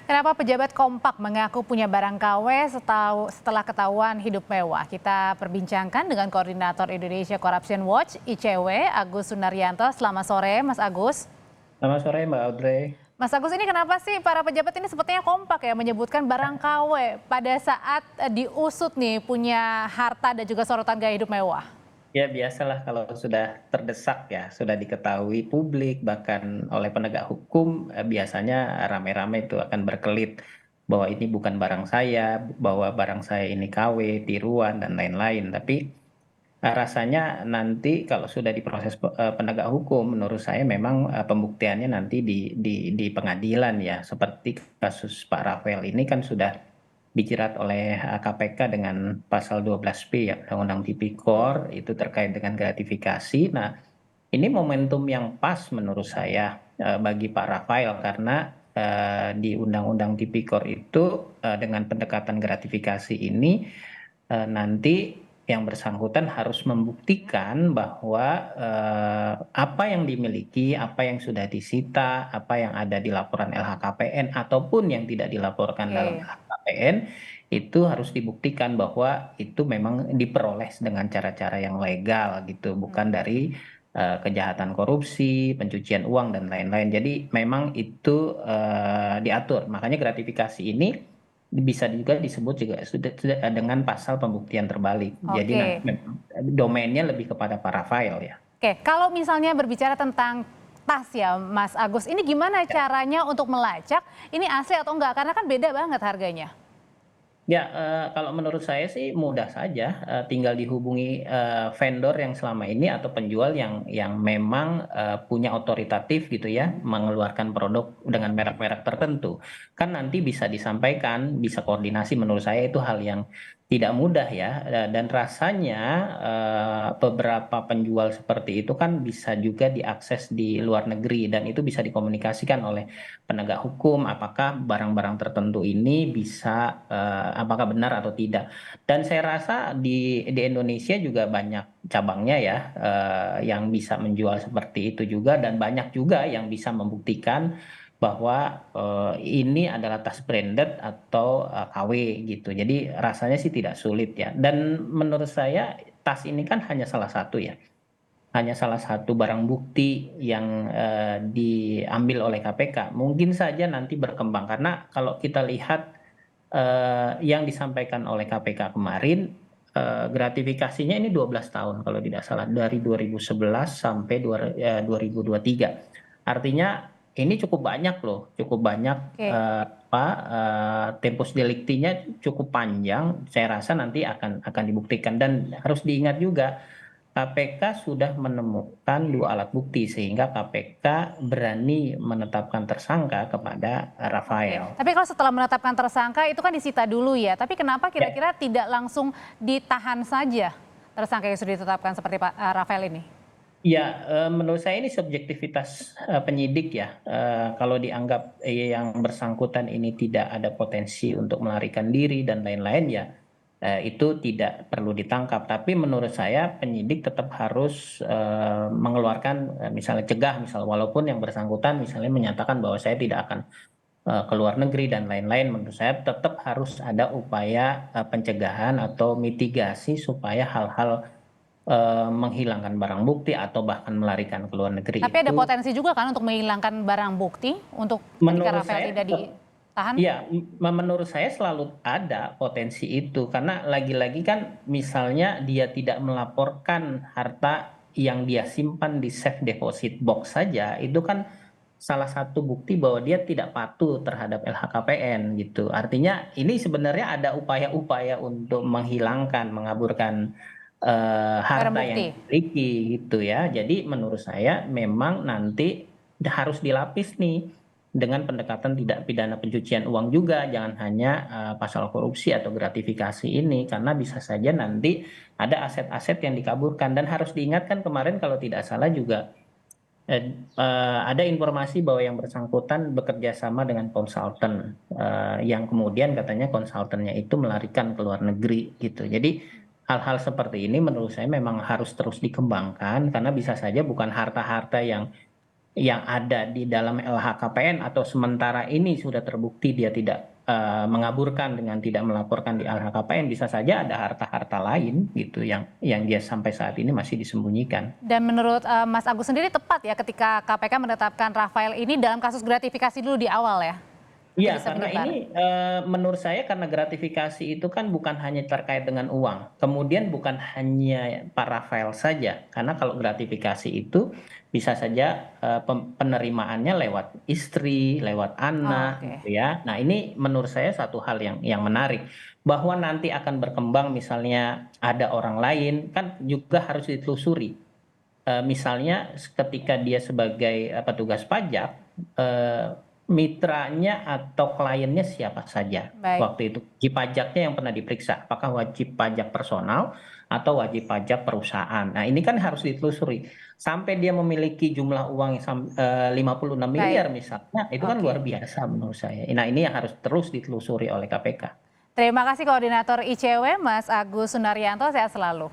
Kenapa pejabat kompak mengaku punya barang KW setelah ketahuan hidup mewah? Kita perbincangkan dengan Koordinator Indonesia Corruption Watch (ICW) Agus Sunaryanto. Selamat sore, Mas Agus. Selamat sore Mbak Audrey. Mas Agus, ini kenapa sih para pejabat ini sepertinya kompak ya menyebutkan barang KW pada saat diusut nih punya harta dan juga sorotan gaya hidup mewah? Ya biasalah kalau sudah terdesak ya, sudah diketahui publik bahkan oleh penegak hukum, biasanya rame-rame itu akan berkelit bahwa ini bukan barang saya, bahwa barang saya ini KW, tiruan dan lain-lain. Tapi rasanya nanti kalau sudah diproses penegak hukum, menurut saya memang pembuktiannya nanti di pengadilan ya. Seperti kasus Pak Rafael ini kan sudah dijerat oleh KPK dengan pasal 12B ya, Undang-Undang Tipikor itu terkait dengan gratifikasi. Nah, ini momentum yang pas menurut saya bagi Pak Rafael karena di Undang-Undang Tipikor itu dengan pendekatan gratifikasi ini nanti yang bersangkutan harus membuktikan bahwa apa yang dimiliki, apa yang sudah disita, apa yang ada di laporan LHKPN ataupun yang tidak dilaporkan dalam Oke. LHKPN itu harus dibuktikan bahwa itu memang diperoleh dengan cara-cara yang legal gitu, bukan dari kejahatan korupsi, pencucian uang dan lain-lain. Jadi memang itu diatur. Makanya gratifikasi ini bisa juga disebut juga sudah dengan pasal pembuktian terbalik. Jadi nanti Oke. memang domainnya lebih kepada Pak Rafael ya. Oke, kalau misalnya berbicara tentang tas ya, Mas Agus, ini gimana caranya untuk melacak ini asli atau enggak? Karena kan beda banget harganya. Ya, kalau menurut saya sih mudah saja, tinggal dihubungi vendor yang selama ini atau penjual yang memang punya otoritatif gitu ya, mengeluarkan produk dengan merek-merek tertentu. Kan nanti bisa disampaikan, bisa koordinasi, menurut saya itu hal yang tidak mudah ya, dan rasanya beberapa penjual seperti itu kan bisa juga diakses di luar negeri dan itu bisa dikomunikasikan oleh penegak hukum apakah barang-barang tertentu ini bisa apakah benar atau tidak. Dan saya rasa di Indonesia juga banyak cabangnya ya yang bisa menjual seperti itu juga dan banyak juga yang bisa membuktikan bahwa ini adalah tas branded atau KW gitu. Jadi rasanya sih tidak sulit ya. Dan menurut saya tas ini kan hanya salah satu ya, hanya salah satu barang bukti yang diambil oleh KPK. Mungkin saja nanti berkembang karena kalau kita lihat yang disampaikan oleh KPK kemarin gratifikasinya ini 12 tahun kalau tidak salah dari 2011 sampai 2023. Artinya ini cukup banyak loh, cukup banyak Oke. tempus deliktinya cukup panjang. Saya rasa nanti akan dibuktikan dan harus diingat juga KPK sudah menemukan 2 alat bukti sehingga KPK berani menetapkan tersangka kepada Oke, Rafael. tapi kalau setelah menetapkan tersangka itu kan disita dulu ya, tapi kenapa Ya, kira-kira tidak langsung ditahan saja tersangka yang sudah ditetapkan seperti Pak Rafael ini? ya, menurut saya ini subjektivitas penyidik ya. Kalau dianggap yang bersangkutan ini tidak ada potensi untuk melarikan diri dan lain-lain ya, itu tidak perlu ditangkap. Tapi menurut saya penyidik tetap harus mengeluarkan misalnya cegah, misal walaupun yang bersangkutan misalnya menyatakan bahwa saya tidak akan ke luar negeri dan lain-lain, menurut saya tetap harus ada upaya pencegahan atau mitigasi supaya hal-hal menghilangkan barang bukti atau bahkan melarikan ke luar negeri Tapi ada itu potensi juga kan untuk menghilangkan barang bukti untuk ketika menurut Rafael saya tidak tetap ditahan? ya, menurut saya selalu ada potensi itu karena lagi-lagi kan misalnya dia tidak melaporkan harta yang dia simpan di safe deposit box saja itu kan salah satu bukti bahwa dia tidak patuh terhadap LHKPN gitu. Artinya ini sebenarnya ada upaya-upaya untuk menghilangkan, mengaburkan Barang harta yang bukti. dimiliki gitu ya. Jadi menurut saya memang nanti harus dilapis nih dengan pendekatan tidak pidana pencucian uang juga, jangan hanya pasal korupsi atau gratifikasi ini karena bisa saja nanti ada aset-aset yang dikaburkan dan harus diingatkan kemarin kalau tidak salah juga ada informasi bahwa yang bersangkutan bekerja sama dengan konsultan yang kemudian katanya konsultannya itu melarikan ke luar negeri gitu. Jadi hal-hal seperti ini menurut saya memang harus terus dikembangkan karena bisa saja bukan harta-harta yang yang ada di dalam LHKPN atau sementara ini sudah terbukti dia tidak mengaburkan dengan tidak melaporkan di LHKPN, bisa saja ada harta-harta lain gitu yang dia sampai saat ini masih disembunyikan. Dan menurut Mas Agus sendiri tepat ya ketika KPK menetapkan Rafael ini dalam kasus gratifikasi dulu di awal ya? Itu Iya, bisa karena menyebar. ini menurut saya karena gratifikasi itu kan bukan hanya terkait dengan uang, kemudian bukan hanya Pak Rafael saja, karena kalau gratifikasi itu bisa saja penerimaannya lewat istri, lewat Oh, anak, oke. gitu ya. Nah, ini menurut saya satu hal yang menarik, bahwa nanti akan berkembang misalnya ada orang lain, kan juga harus ditelusuri. Misalnya ketika dia sebagai petugas pajak, mitranya atau kliennya siapa saja Baik. waktu itu. Wajib pajaknya yang pernah diperiksa, apakah wajib pajak personal atau wajib pajak perusahaan. Nah, ini kan harus ditelusuri. Sampai dia memiliki jumlah uang yang 56 Baik. miliar misalnya, itu kan luar Oke. biasa menurut saya. Nah, ini yang harus terus ditelusuri oleh KPK. Terima kasih Koordinator ICW Mas Agus Sunaryanto, sehat selalu.